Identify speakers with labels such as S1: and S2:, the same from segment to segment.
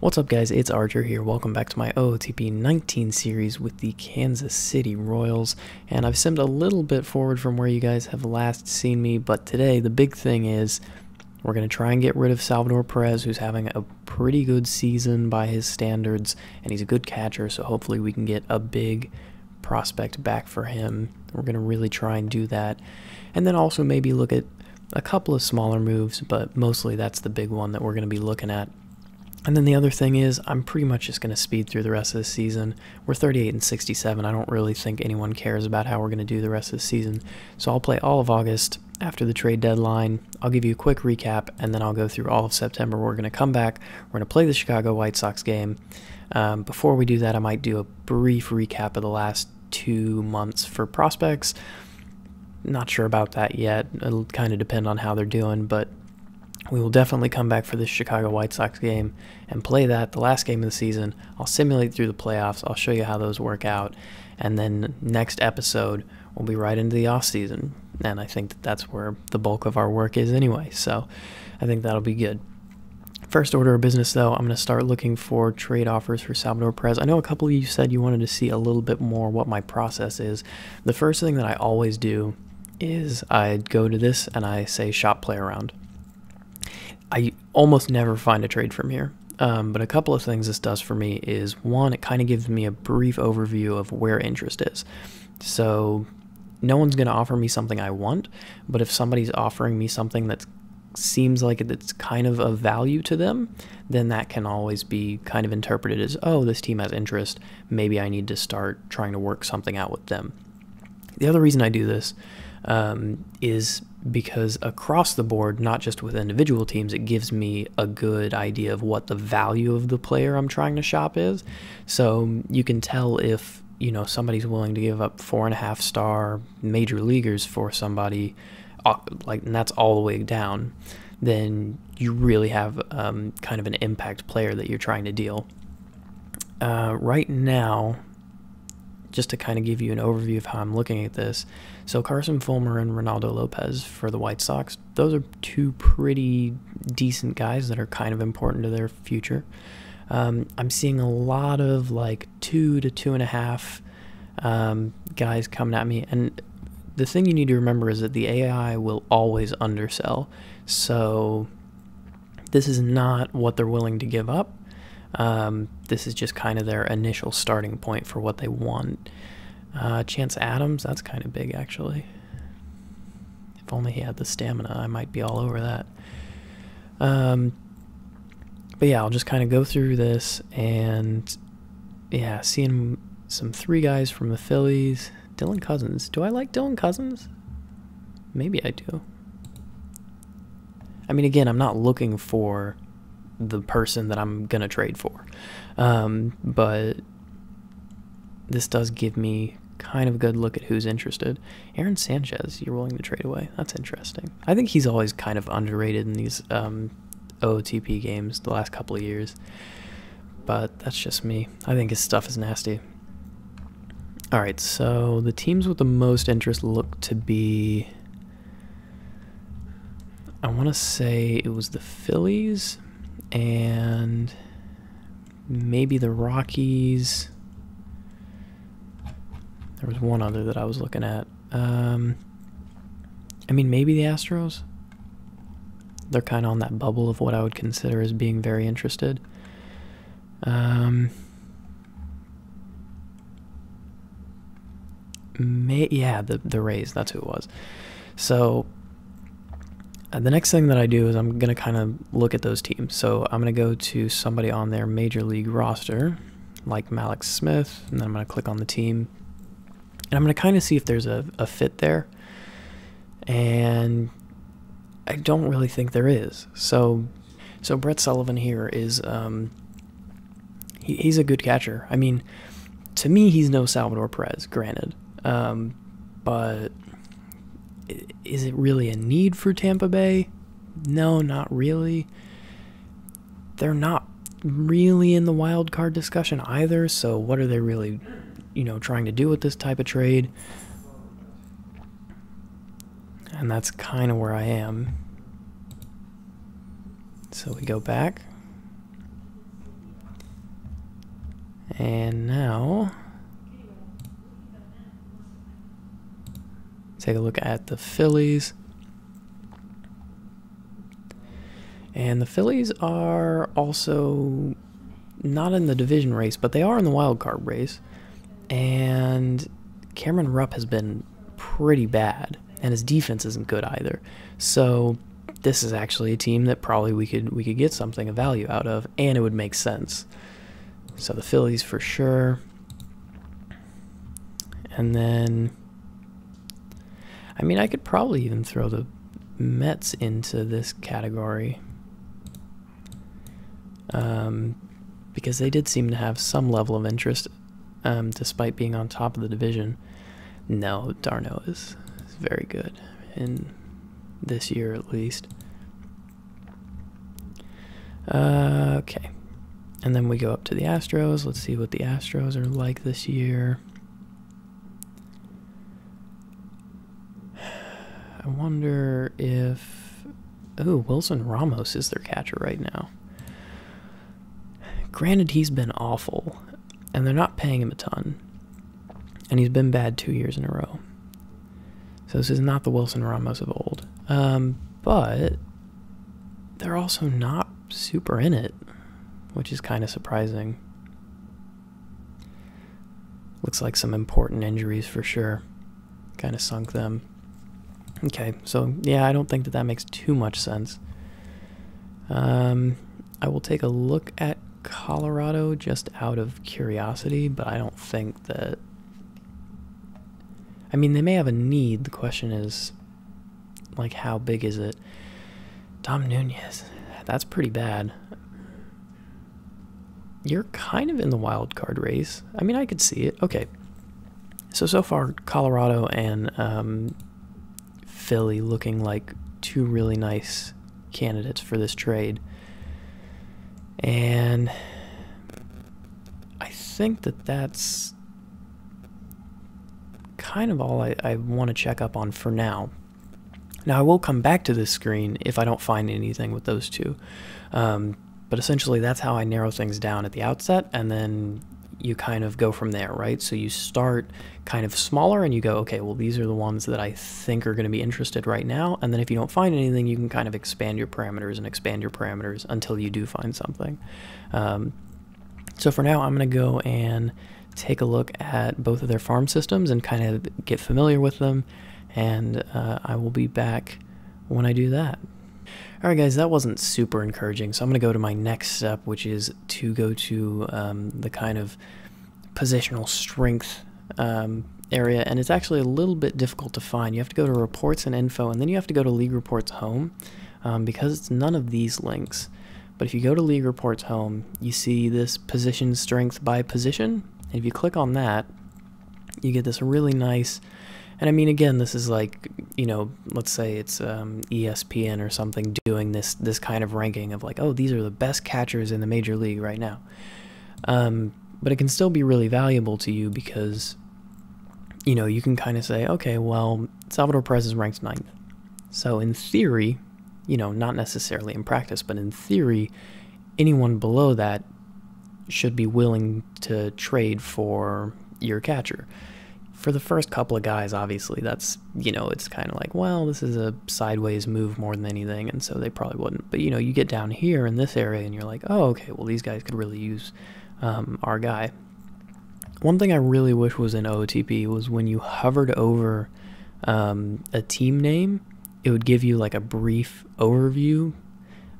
S1: What's up, guys? It's Archer here. Welcome back to my Ootp 19 series with the Kansas City Royals. And I've simmed a little bit forward from where you guys have last seen me, but today the big thing is we're going to try and get rid of Salvador Perez, who's having a pretty good season by his standards, and he's a good catcher, so hopefully we can get a big prospect back for him. We're going to really try and do that. And then also maybe look at a couple of smaller moves, but mostly that's the big one that we're going to be looking at. And then the other thing is, I'm pretty much just going to speed through the rest of the season. We're 38 and 67. I don't really think anyone cares about how we're going to do the rest of the season. So I'll play all of August after the trade deadline. I'll give you a quick recap, and then I'll go through all of September. We're going to come back. We're going to play the Chicago White Sox game. Before we do that, I might do a brief recap of the last 2 months for prospects. Not sure about that yet. It'll kind of depend on how they're doing, but we will definitely come back for this Chicago White Sox game and play that, the last game of the season. I'll simulate through the playoffs. I'll show you how those work out. And then next episode, we'll be right into the offseason. And I think that that's where the bulk of our work is anyway. So I think that'll be good. First order of business, though, I'm going to start looking for trade offers for Salvador Perez. I know a couple of you said you wanted to see a little bit more what my process is. The first thing that I always do is I go to this and I say shop play around. I almost never find a trade from here, but a couple of things this does for me is, one, it kind of gives me a brief overview of where interest is. So no one's going to offer me something I want, but if somebody's offering me something that seems like it's kind of of value to them, then that can always be kind of interpreted as, oh, this team has interest, maybe I need to start trying to work something out with them. The other reason I do this is because across the board, not just with individual teams, it gives me a good idea of what the value of the player I'm trying to shop is. So you can tell if, you know, somebody's willing to give up 4.5-star major leaguers for somebody, like, and that's all the way down, then you really have kind of an impact player that you're trying to deal. Right now, just to kind of give you an overview of how I'm looking at this, so Carson Fulmer and Ronaldo Lopez for the White Sox, those are two pretty decent guys that are kind of important to their future. I'm seeing a lot of like 2 to 2.5 guys coming at me, and the thing you need to remember is that the AI will always undersell, so this is not what they're willing to give up. This is just kind of their initial starting point for what they want. Chance Adams, that's kind of big, actually. If only he had the stamina, I might be all over that. But yeah, I'll just kind of go through this, and yeah, seeing some 3 guys from the Phillies. Dylan Cousins. Do I like Dylan Cousins? Maybe I do. I mean, again, I'm not looking for the person that I'm going to trade for. But this does give me kind of a good look at who's interested. Aaron Sanchez, you're willing to trade away. That's interesting. I think he's always kind of underrated in these OOTP games the last couple of years. But that's just me. I think his stuff is nasty. Alright, so the teams with the most interest look to be, I want to say it was the Phillies and maybe the Rockies. There was one other that I was looking at. I mean, maybe the Astros. They're kind of on that bubble of what I would consider as being very interested. Yeah, the Rays, that's who it was. So the next thing that I do is I'm going to kind of look at those teams. So I'm going to go to somebody on their major league roster, like Malik Smith, and then I'm going to click on the team. And I'm going to kind of see if there's a fit there. And I don't really think there is. So Brett Sullivan here is, he's a good catcher. I mean, to me, he's no Salvador Perez, granted. But is it really a need for Tampa Bay? No, not really. They're not really in the wild card discussion either, so what are they really, you know, trying to do with this type of trade? And that's kind of where I am. So we go back. And now, take a look at the Phillies. And the Phillies are also not in the division race, but they are in the wild card race. And Cameron Rupp has been pretty bad, and his defense isn't good either. So this is actually a team that probably we could get something of value out of, and it would make sense. So the Phillies for sure. And then, I mean, I could probably even throw the Mets into this category. Because they did seem to have some level of interest, despite being on top of the division. No, d'Arnaud is very good, in this year at least. Okay. And then we go up to the Astros. Let's see what the Astros are like this year. I wonder if... Oh, Wilson Ramos is their catcher right now. Granted, he's been awful, and they're not paying him a ton. And he's been bad 2 years in a row. So this is not the Wilson Ramos of old. But they're also not super in it, which is kind of surprising. Looks like some important injuries for sure. Kind of sunk them. Okay, so yeah, I don't think that makes too much sense. I will take a look at Colorado just out of curiosity, but I don't think that... I mean, they may have a need. The question is, like, how big is it? Dom Nunez, that's pretty bad. You're kind of in the wild card race. I mean, I could see it. Okay. So far, Colorado and Philly looking like two really nice candidates for this trade. And I think that that's kind of all I want to check up on for now. Now, I will come back to this screen if I don't find anything with those two. But essentially, that's how I narrow things down at the outset, and then you kind of go from there, right? So you start kind of smaller, and you go, okay, well, these are the ones that I think are going to be interested right now, and then if you don't find anything, you can kind of expand your parameters and expand your parameters until you do find something. So for now, I'm going to go and take a look at both of their farm systems and kind of get familiar with them, and I will be back when I do that. Alright guys, that wasn't super encouraging, so I'm going to go to my next step, which is to go to the kind of positional strength area, and it's actually a little bit difficult to find. You have to go to reports and info, and then you have to go to league reports home, because it's none of these links. But if you go to league reports home, you see this position strength by position, and if you click on that, you get this really nice... And I mean, again, this is like, you know, let's say it's ESPN or something doing this kind of ranking of like, oh, these are the best catchers in the major league right now. But it can still be really valuable to you because, you know, you can kind of say, okay, well, Salvador Perez is ranked 9th. So in theory, you know, not necessarily in practice, but in theory, anyone below that should be willing to trade for your catcher. For the first couple of guys, obviously, that's, you know, it's kind of like, well, this is a sideways move more than anything, and so they probably wouldn't. But, you know, you get down here in this area, and you're like, oh, okay, well, these guys could really use our guy. One thing I really wish was in Ootp was when you hovered over a team name, it would give you, like, a brief overview,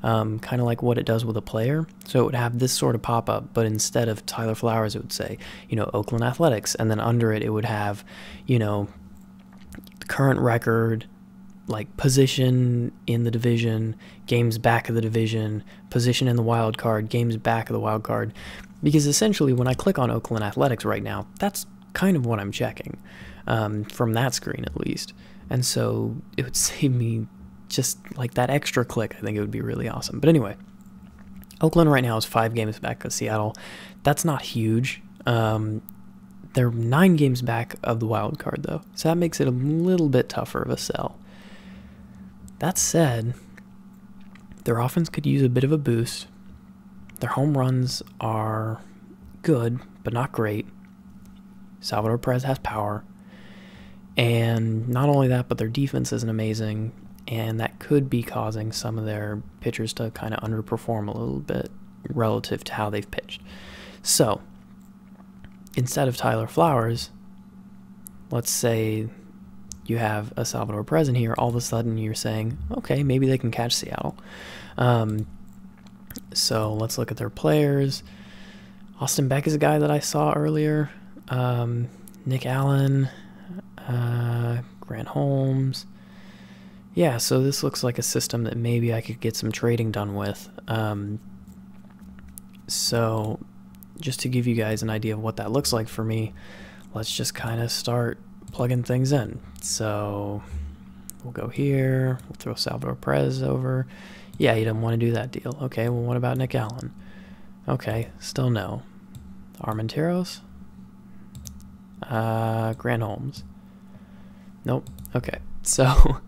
S1: kind of like what it does with a player. So it would have this sort of pop-up, but instead of Tyler Flowers, it would say, you know, Oakland Athletics, and then under it, it would have, you know, current record, like position in the division, games back of the division, position in the wild card, games back of the wild card, because essentially when I click on Oakland Athletics right now, that's kind of what I'm checking, from that screen at least, and so it would save me just like that extra click. I think it would be really awesome. But anyway, Oakland right now is 5 games back of Seattle. That's not huge. They're 9 games back of the wild card though, so that makes it a little bit tougher of a sell. That said, their offense could use a bit of a boost. Their home runs are good, but not great. Salvador Perez has power. And not only that, but their defense isn't amazing. And that could be causing some of their pitchers to kind of underperform a little bit relative to how they've pitched. So, instead of Tyler Flowers, let's say you have a Salvador Perez in here, all of a sudden you're saying, okay, maybe they can catch Seattle. So let's look at their players. Austin Beck is a guy that I saw earlier. Nick Allen, Grant Holmes. Yeah, so this looks like a system that maybe I could get some trading done with. So just to give you guys an idea of what that looks like for me, let's just kind of start plugging things in. So we'll go here, we'll throw Salvador Perez over. Yeah, he doesn't want to do that deal. Okay, well, what about Nick Allen? Okay, still no. Armenteros? Grant Holmes. Nope. Okay, so,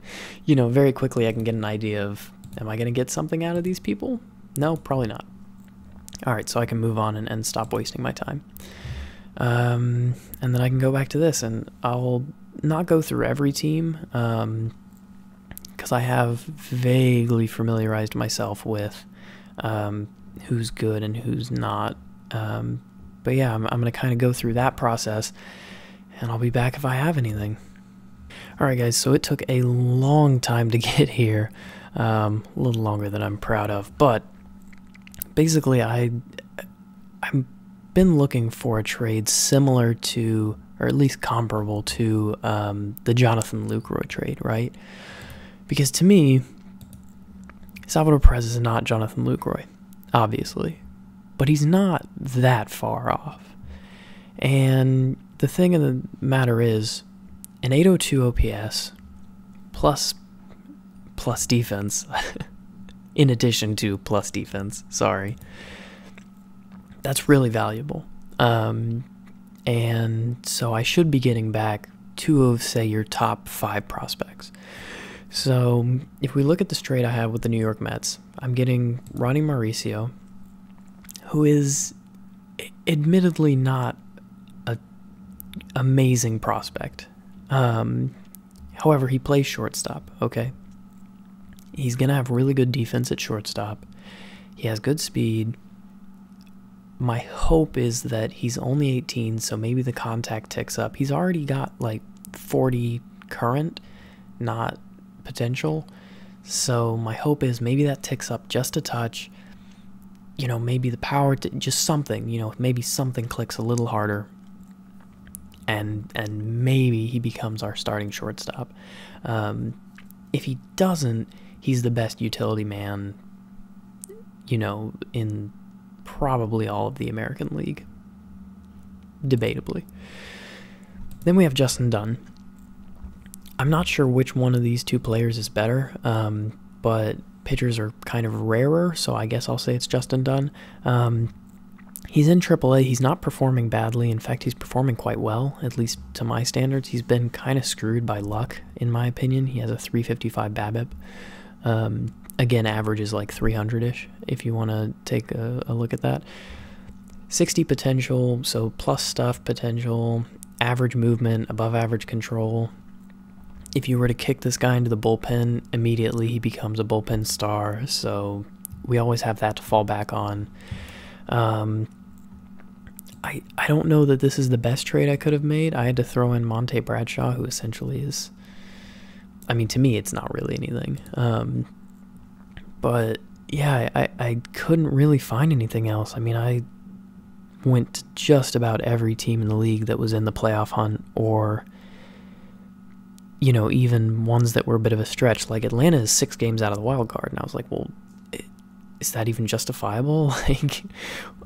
S1: you know, very quickly I can get an idea of, am I going to get something out of these people? No, probably not. Alright, so I can move on and stop wasting my time. And then I can go back to this, and I'll not go through every team, because I have vaguely familiarized myself with who's good and who's not. But yeah, I'm going to kind of go through that process, and I'll be back if I have anything. Alright guys, so it took a long time to get here, a little longer than I'm proud of, but basically I've been looking for a trade similar to, or at least comparable to, the Jonathan Lucroy trade, right? Because to me, Salvador Perez is not Jonathan Lucroy, obviously, but he's not that far off. And the thing of the matter is, an 802 OPS plus defense, in addition to plus defense, sorry, that's really valuable. And so I should be getting back 2 of, say, your top 5 prospects. So if we look at this trade I have with the New York Mets, I'm getting Ronnie Mauricio, who is admittedly not an amazing prospect. However, he plays shortstop, okay? He's going to have really good defense at shortstop. He has good speed. My hope is that he's only 18, so maybe the contact ticks up. He's already got like 40 current, not potential. So my hope is maybe that ticks up just a touch. You know, maybe the power, just something, you know, maybe something clicks a little harder. And maybe he becomes our starting shortstop. If he doesn't, he's the best utility man, you know, in probably all of the American League. Debatably. Then we have Justin Dunn. I'm not sure which one of these 2 players is better, but pitchers are kind of rarer, so I guess I'll say it's Justin Dunn. He's in AAA. He's not performing badly. In fact, he's performing quite well, at least to my standards. He's been kind of screwed by luck, in my opinion. He has a 355 BABIP. Again, average is like 300-ish, if you want to take a look at that. 60 potential, so plus stuff potential, average movement, above average control. If you were to kick this guy into the bullpen, immediately he becomes a bullpen star, so we always have that to fall back on. I don't know that this is the best trade I could have made. I had to throw in Monte Bradshaw, who essentially is, I mean, to me, it's not really anything. But yeah, I couldn't really find anything else. I mean, I went to just about every team in the league that was in the playoff hunt, or, you know, even ones that were a bit of a stretch. Like Atlanta is 6 games out of the wild card, and I was like, well, is that even justifiable? Like,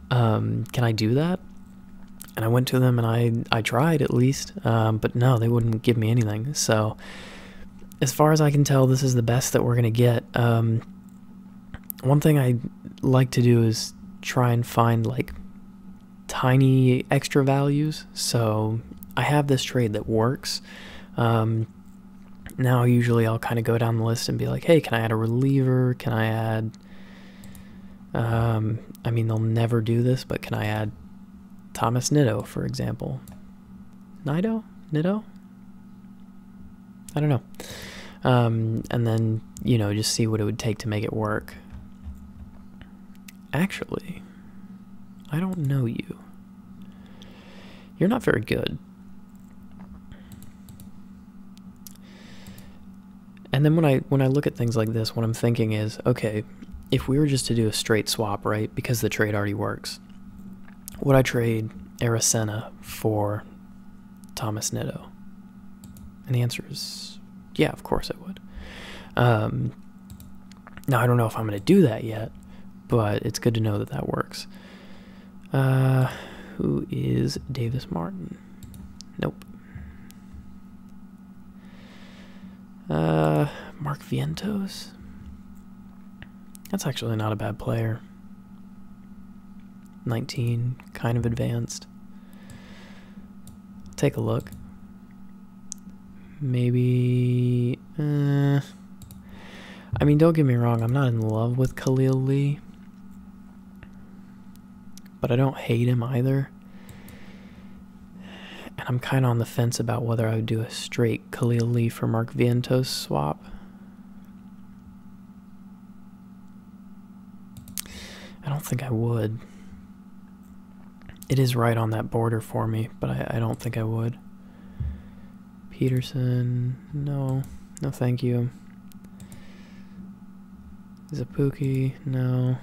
S1: can I do that? And I went to them and I tried at least, but no, they wouldn't give me anything. So as far as I can tell, this is the best that we're going to get. One thing I like to do is try and find like tiny extra values. So I have this trade that works. Now usually I'll kind of go down the list and be like, hey, can I add a reliever? Can I add, I mean, they'll never do this, but can I add Thomas Nitto, for example. Nitto? I don't know. And then, you know, just see what it would take to make it work. Actually, I don't know you. You're not very good. And then when I look at things like this, what I'm thinking is, okay, if we were just to do a straight swap, right, because the trade already works, would I trade Aracena for Thomas Nitto? And the answer is, yeah, of course I would. Now, I don't know if I'm going to do that yet, but it's good to know that that works. Who is Davis Martin? Nope. Mark Vientos? That's actually not a bad player. 19, kind of advanced. Take a look. Maybe... I mean, don't get me wrong, I'm not in love with Khalil Lee. But I don't hate him either. And I'm kind of on the fence about whether I would do a straight Khalil Lee for Mark Vientos swap. I don't think I would. It is right on that border for me, but I don't think I would. Peterson, no. No thank you. Zapuki, no.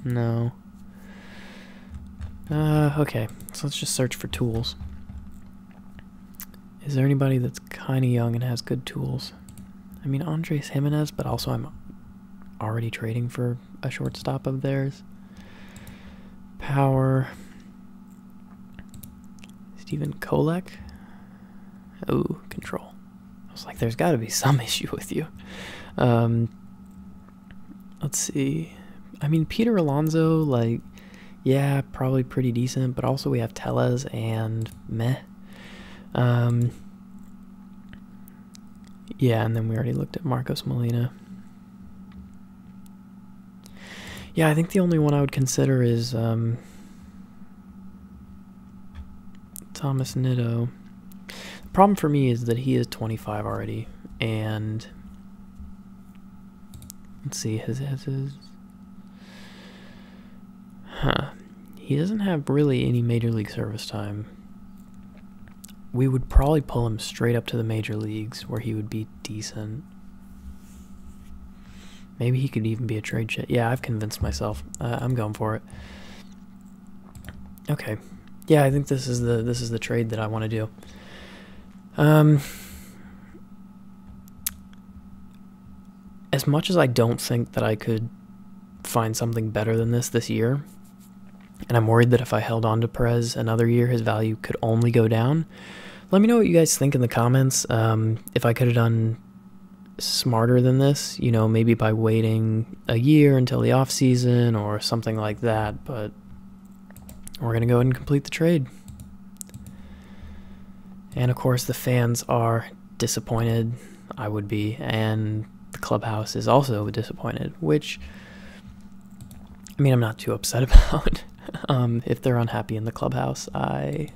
S1: No. Okay, so let's just search for tools. Is there anybody that's kind of young and has good tools? I mean, Andres Jimenez, but also I'm already trading for a shortstop of theirs. Power. Steven Kolek. Oh, control. I was like, there's got to be some issue with you. Let's see. I mean, Peter Alonso, like, yeah, probably pretty decent, but also we have Tellez and meh. Yeah, and then we already looked at Marcos Molina. Yeah, I think the only one I would consider is Thomas Nitto. The problem for me is that he is 25 already, and let's see, his he doesn't have really any major league service time. We would probably pull him straight up to the major leagues where he would be decent. Maybe he could even be a trade chip. Yeah, I've convinced myself. I'm going for it. Okay. Yeah, I think this is the trade that I want to do. As much as I don't think that I could find something better than this year, and I'm worried that if I held on to Perez another year, his value could only go down. Let me know what you guys think in the comments. If I could have done smarter than this, you know, maybe by waiting a year until the off season or something like that, but we're going to go ahead and complete the trade. And of course the fans are disappointed. I would be, and the clubhouse is also disappointed, which, I mean, I'm not too upset about. If they're unhappy in the clubhouse, I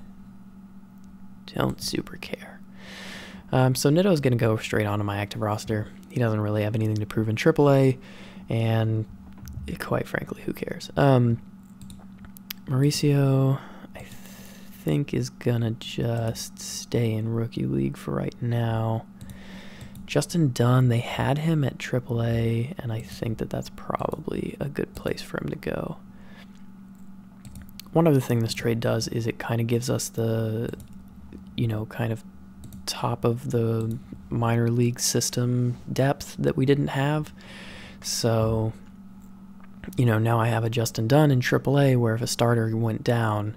S1: don't super care. So Nitto's going to go straight onto my active roster. He doesn't really have anything to prove in AAA, and quite frankly, who cares? Mauricio, I think, is going to just stay in Rookie League for right now. Justin Dunn, they had him at AAA, and I think that that's probably a good place for him to go. One other thing this trade does is it kind of gives us the, you know, kind of top of the minor league system depth that we didn't have. So, you know, now I have a Justin Dunn in AAA where if a starter went down,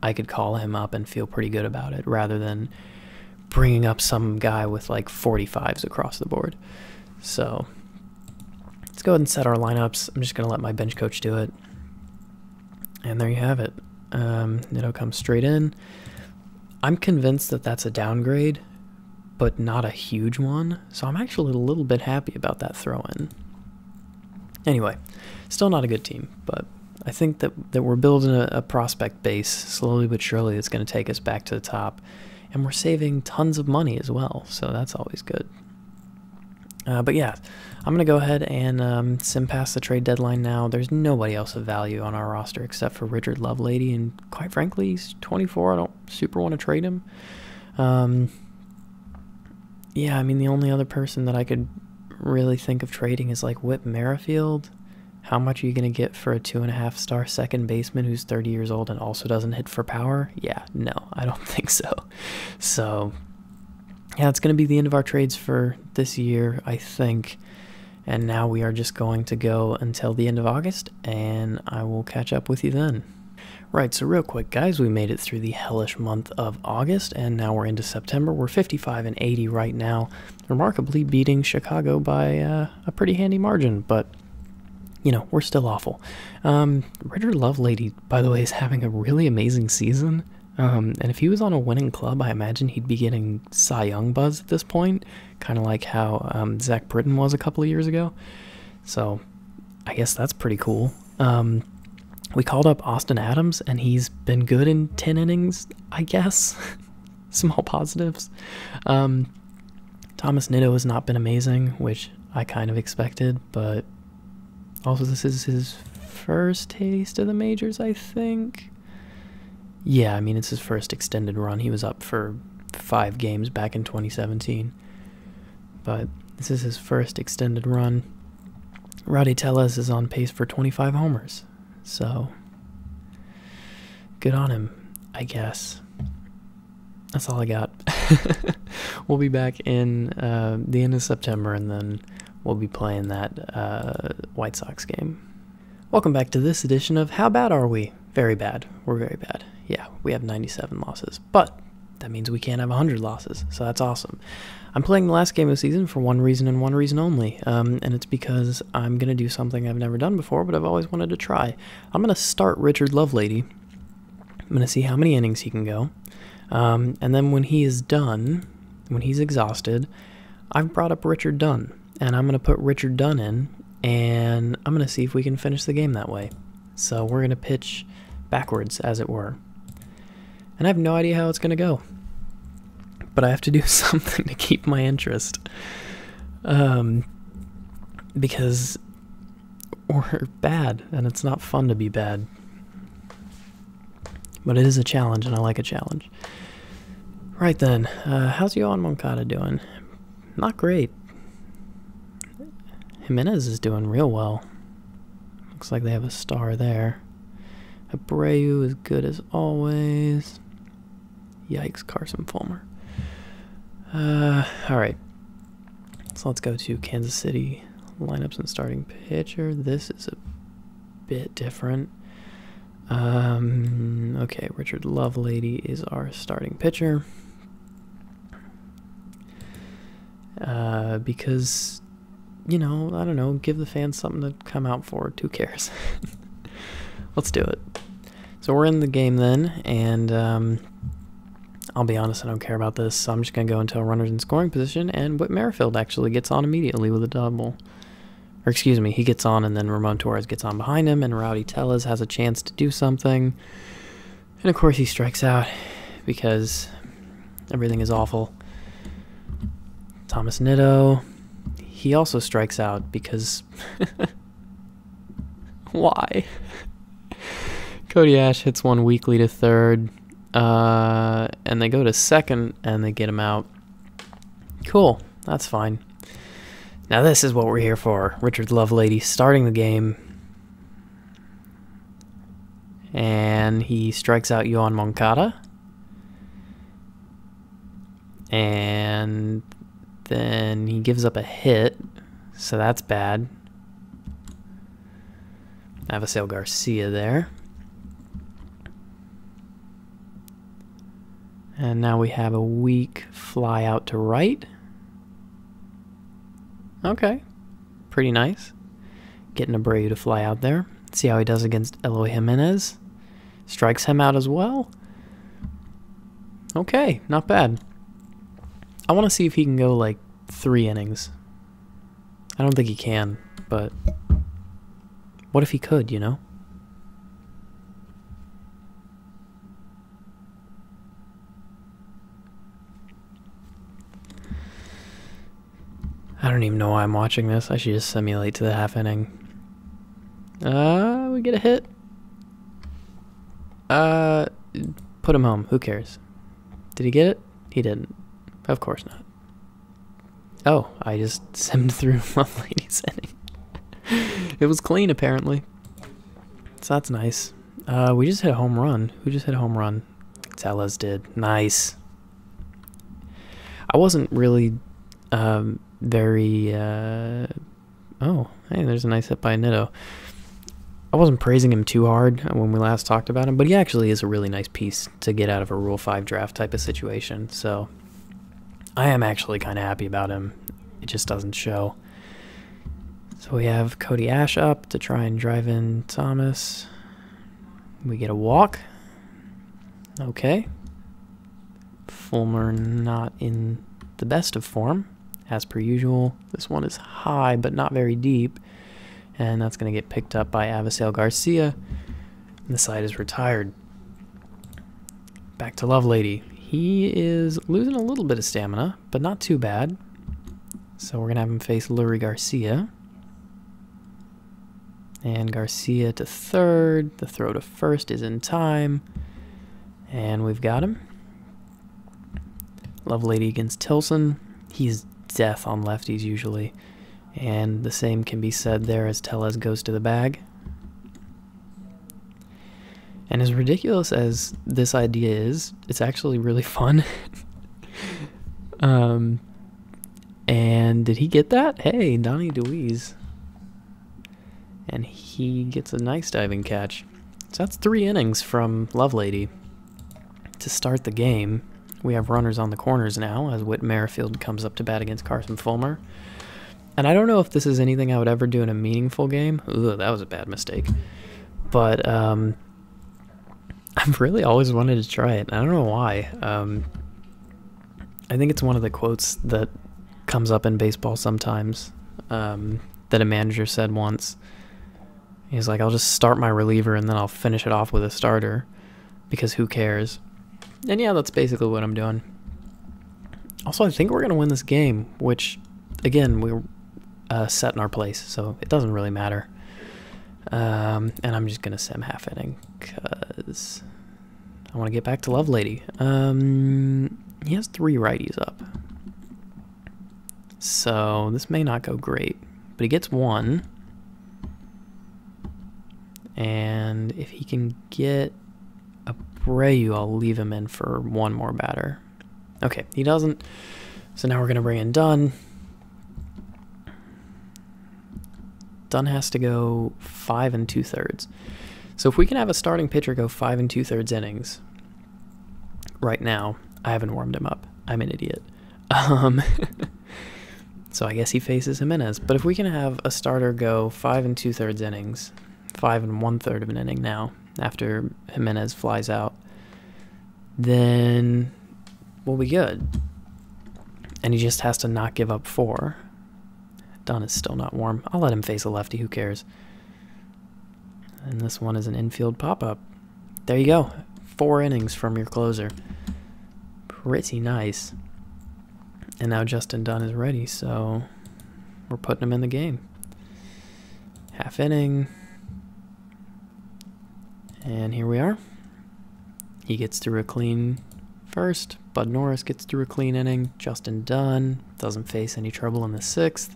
S1: I could call him up and feel pretty good about it rather than bringing up some guy with like 45s across the board. So let's go ahead and set our lineups. I'm just going to let my bench coach do it. And there you have it. Nitto comes straight in. I'm convinced that that's a downgrade, but not a huge one. So I'm actually a little bit happy about that throw-in. Anyway, Still not a good team, but I think that we're building a prospect base slowly but surely that's going to take us back to the top. And we're saving tons of money as well, so that's always good. But yeah, I'm going to go ahead and sim past the trade deadline now. There's nobody else of value on our roster except for Richard Lovelady, and quite frankly, he's 24. I don't super want to trade him. Yeah, I mean, the only other person that I could really think of trading is like Whit Merrifield. How much are you going to get for a 2.5-star second baseman who's 30 years old and also doesn't hit for power? Yeah, no, I don't think so. So, yeah, it's going to be the end of our trades for this year, I think. And now we are just going to go until the end of August, and I will catch up with you then. Right, so real quick, guys, we made it through the hellish month of August, and now we're into September. We're 55-80 right now, remarkably beating Chicago by a pretty handy margin, but you know, we're still awful. Richard Lovelady, by the way, is having a really amazing season. And if he was on a winning club, I imagine he'd be getting Cy Young buzz at this point, kind of like how Zach Britton was a couple of years ago. So I guess that's pretty cool. We called up Austin Adams, and he's been good in 10 innings, I guess. Small positives. Thomas Nitto has not been amazing, which I kind of expected, but also this is his first taste of the majors, I think. Yeah, I mean, it's his first extended run. He was up for 5 games back in 2017. But this is his first extended run. Rowdy Tellez is on pace for 25 homers. So, good on him, I guess. That's all I got. We'll be back in the end of September, and then we'll be playing that White Sox game. Welcome back to this edition of How Bad Are We? Very bad. We're very bad. Yeah, we have 97 losses, but that means we can't have 100 losses, so that's awesome. I'm playing the last game of the season for one reason and one reason only, and it's because I'm going to do something I've never done before, but I've always wanted to try. I'm going to start Richard Lovelady. I'm going to see how many innings he can go, and then when he is done, when he's exhausted, I've brought up Richard Dunn, and I'm going to put Richard Dunn in, and I'm going to see if we can finish the game that way. So we're going to pitch backwards, as it were. And I have no idea how it's going to go. But I have to do something to keep my interest. Because we're bad, and it's not fun to be bad. But it is a challenge, and I like a challenge. Right then, how's Yoan Moncada doing? Not great. Jimenez is doing real well. Looks like they have a star there. Abreu is good as always. Yikes, Carson Fulmer. Alright. So let's go to Kansas City lineups and starting pitcher. This is a bit different. Okay, Richard Lovelady is our starting pitcher. Because, you know, I don't know, give the fans something to come out for. Who cares? Let's do it. So we're in the game then, and I'll be honest, I don't care about this, so I'm just going to go until runners in scoring position, and Whit Merrifield actually gets on immediately with a double. Or excuse me, he gets on, and then Ramon Torres gets on behind him, and Rowdy Tellez has a chance to do something. And of course he strikes out, because everything is awful. Thomas Nitto, he also strikes out, because... Why? Cody Ash hits one weakly to third, and they go to second, and they get him out. Cool, that's fine. Now this is what we're here for. Richard Lovelady starting the game, and he strikes out Yoan Moncada, and then he gives up a hit, so that's bad. Avisail Garcia there. And now we have a weak fly out to right. Okay. Pretty nice. Getting Abreu to fly out there. See how he does against Eloy Jimenez. Strikes him out as well. Okay, not bad. I want to see if he can go like 3 innings. I don't think he can, but What if he could, you know? I don't even know why I'm watching this. I should just simulate to the half inning. We get a hit. Put him home. Who cares? Did he get it? He didn't. Of course not. Oh, I just simmed through Lovelady's inning. It was clean, apparently. So that's nice. We just hit a home run. Who just hit a home run? Tellez did. Nice. I wasn't really very... Oh, hey, there's a nice hit by Nitto. I wasn't praising him too hard when we last talked about him, but he actually is a really nice piece to get out of a Rule 5 draft type of situation, so I am actually kind of happy about him. It just doesn't show. So we have Cody Ash up to try and drive in Thomas. We get a walk. Okay. Fulmer not in the best of form, as per usual. This one is high, but not very deep. And that's going to get picked up by Avisail Garcia. And the side is retired. Back to Lovelady. He is losing a little bit of stamina, but not too bad. So we're going to have him face Lurie Garcia. And Garcia to third. The throw to first is in time. And we've got him. Lovelady against Tilson. He's death on lefties usually. And the same can be said there as Tellez goes to the bag. And as ridiculous as this idea is, it's actually really fun. And did he get that? Hey, Donnie DeWeese. And he gets a nice diving catch. So that's 3 innings from Lovelady. To start the game, we have runners on the corners now as Whit Merrifield comes up to bat against Carson Fulmer. And I don't know if this is anything I would ever do in a meaningful game. Ugh, that was a bad mistake. But I've really always wanted to try it. I don't know why. I think it's one of the quotes that comes up in baseball sometimes that a manager said once. He's like, I'll just start my reliever and then I'll finish it off with a starter because who cares? And yeah, that's basically what I'm doing. Also, I think we're going to win this game, which, again, we're set in our place, so it doesn't really matter. And I'm just going to sim half inning because I want to get back to Lovelady. He has 3 righties up. So this may not go great, but he gets 1. And if he can get Abreu, I'll leave him in for 1 more batter. Okay, he doesn't. So now we're going to bring in Dunn. Dunn has to go 5 2/3. So if we can have a starting pitcher go 5 2/3 innings right now, I haven't warmed him up. I'm an idiot. So I guess he faces Jimenez. But if we can have a starter go 5 2/3 innings, 5 1/3 of an inning now, after Jimenez flies out, then we'll be good. And he just has to not give up 4. Dunn is still not warm. I'll let him face a lefty. Who cares? And this one is an infield pop-up. There you go. 4 innings from your closer. Pretty nice. And now Justin Dunn is ready, so we're putting him in the game. Half inning. And here we are. He gets through a clean first. Bud Norris gets through a clean inning. Justin Dunn doesn't face any trouble in the 6th.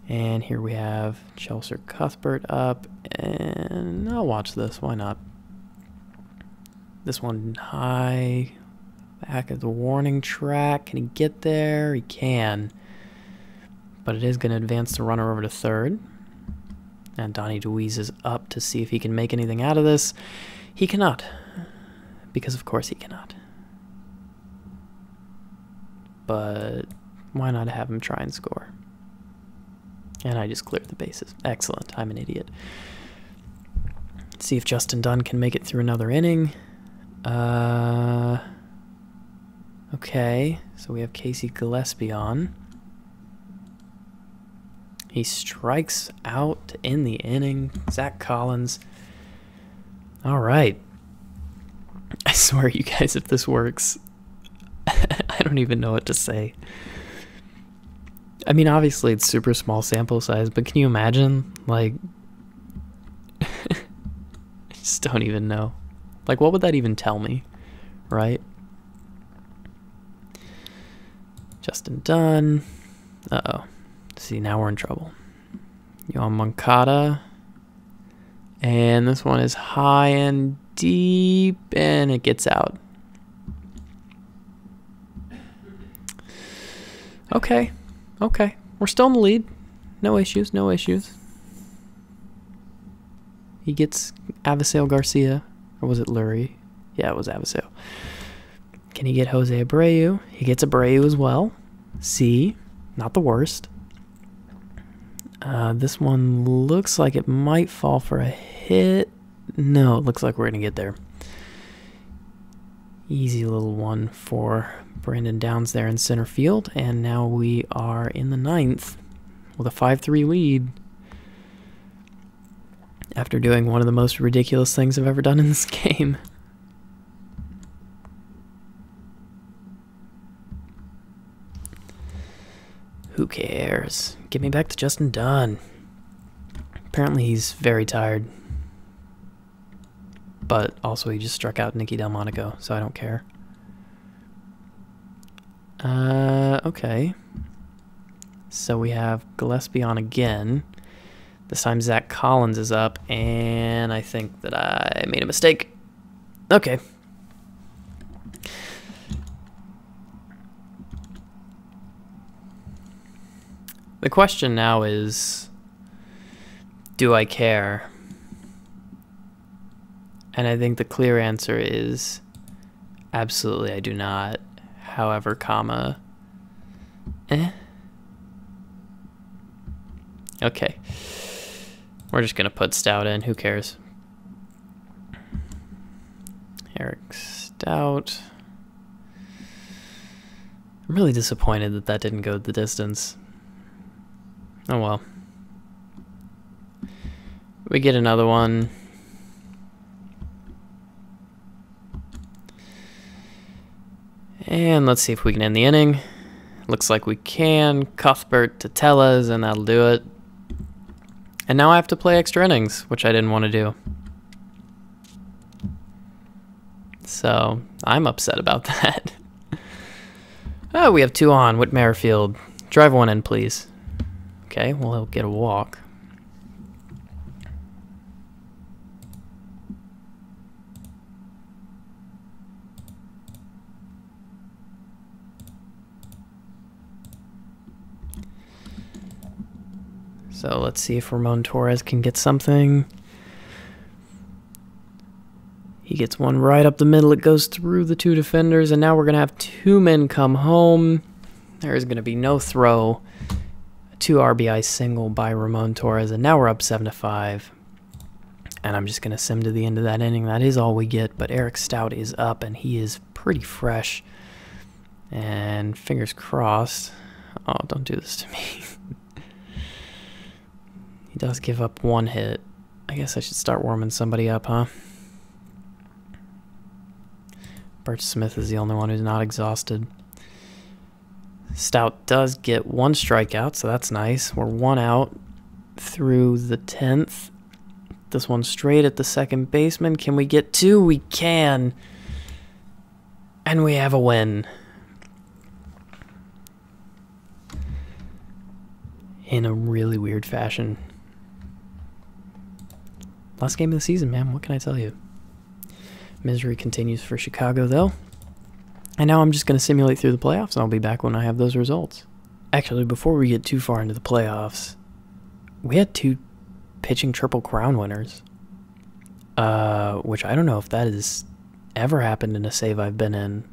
S1: And here we have Chelsea Cuthbert up. And I'll watch this. Why not? This one high. Back at the warning track. Can he get there? He can. But it is going to advance the runner over to third. And Donnie DeWeese is up to see if he can make anything out of this. He cannot. Because of course he cannot. But why not have him try and score? And I just cleared the bases. Excellent. I'm an idiot. Let's see if Justin Dunn can make it through another inning. Okay. So we have Casey Gillespie on. He strikes out to end the inning. Zach Collins. All right. I swear, you guys, if this works, I don't even know what to say. I mean, obviously, it's super small sample size, but can you imagine? Like, I just don't even know. Like, what would that even tell me, right? Justin Dunn. Uh-oh. See, now we're in trouble. Yohan Moncada. And this one is high and deep, and it gets out. Okay. Okay. We're still in the lead. No issues, no issues. He gets Avisail Garcia. Or was it Lurie? Yeah, it was Avisail. Can he get Jose Abreu? He gets Abreu as well. C. Not the worst. This one looks like it might fall for a hit. No, it looks like we're going to get there. Easy little one for Brandon Downs there in center field. And now we are in the 9th with a 5-3 lead. After doing one of the most ridiculous things I've ever done in this game. Who cares? Get me back to Justin Dunn. Apparently he's very tired. But also he just struck out Nicky Delmonico, so I don't care. Okay. So we have Gillespie on again. This time Zach Collins is up, and I think that I made a mistake. Okay. The question now is, do I care? And I think the clear answer is absolutely I do not. However, comma, Okay. We're just going to put Stout in. Who cares? Eric Stout. I'm really disappointed that that didn't go the distance. Oh well. We get another one. And let's see if we can end the inning. Looks like we can. Cuthbert to Tellez, and that'll do it. And now I have to play extra innings, which I didn't want to do. So, I'm upset about that. Oh, we have 2 on. Whit Merrifield. Drive 1 in, please. Okay, well, he'll get a walk. So let's see if Ramon Torres can get something. He gets one right up the middle. It goes through the 2 defenders, and now we're going to have 2 men come home. There is going to be no throw. A 2 RBI single by Ramon Torres, and now we're up 7-5. And I'm just going to sim to the end of that inning. That is all we get, but Eric Stout is up, and he is pretty fresh. And fingers crossed. Oh, don't do this to me. He does give up 1 hit. I guess I should start warming somebody up, huh? Birch Smith is the only one who's not exhausted. Stout does get 1 strikeout, so that's nice. We're 1 out through the 10th. This one straight at the second baseman. Can we get 2? We can. And we have a win. In a really weird fashion. Last game of the season, man. What can I tell you? Misery continues for Chicago, though. And now I'm just going to simulate through the playoffs, and I'll be back when I have those results. Actually, before we get too far into the playoffs, we had 2 pitching Triple Crown winners. Which I don't know if that has ever happened in a save I've been in.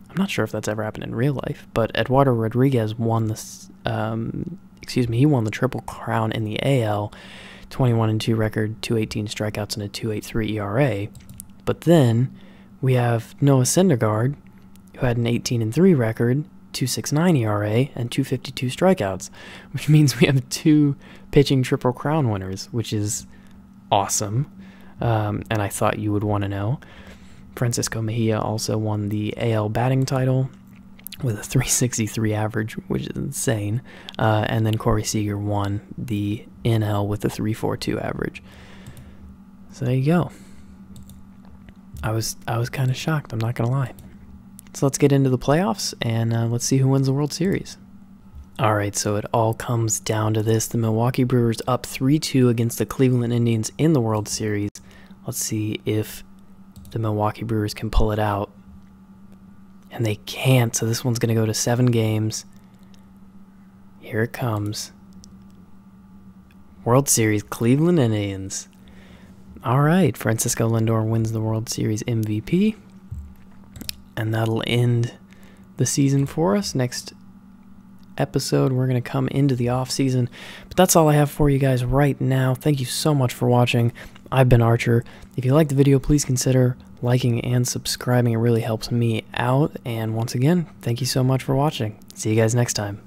S1: I'm not sure if that's ever happened in real life, but Eduardo Rodriguez won this, he won the Triple Crown in the AL, 21-2 record, 218 strikeouts, and a 2.83 ERA. But then we have Noah Syndergaard, who had an 18-3 record, .269 ERA and .252 strikeouts, which means we have 2 pitching Triple Crown winners, which is awesome. And I thought you would want to know. Francisco Mejia also won the AL batting title with a .363 average, which is insane. And then Corey Seager won the NL with a .342 average. So there you go. I was kind of shocked, I'm not gonna lie. So let's get into the playoffs and let's see who wins the World Series. Alright, so it all comes down to this. The Milwaukee Brewers up 3-2 against the Cleveland Indians in the World Series. Let's see if the Milwaukee Brewers can pull it out. And they can't, so this one's going to go to 7 games. Here it comes. World Series, Cleveland Indians. Alright, Francisco Lindor wins the World Series MVP. And that'll end the season for us. Next episode, we're going to come into the off season. But that's all I have for you guys right now. Thank you so much for watching. I've been Archer. If you liked the video, please consider liking and subscribing. It really helps me out. And once again, thank you so much for watching. See you guys next time.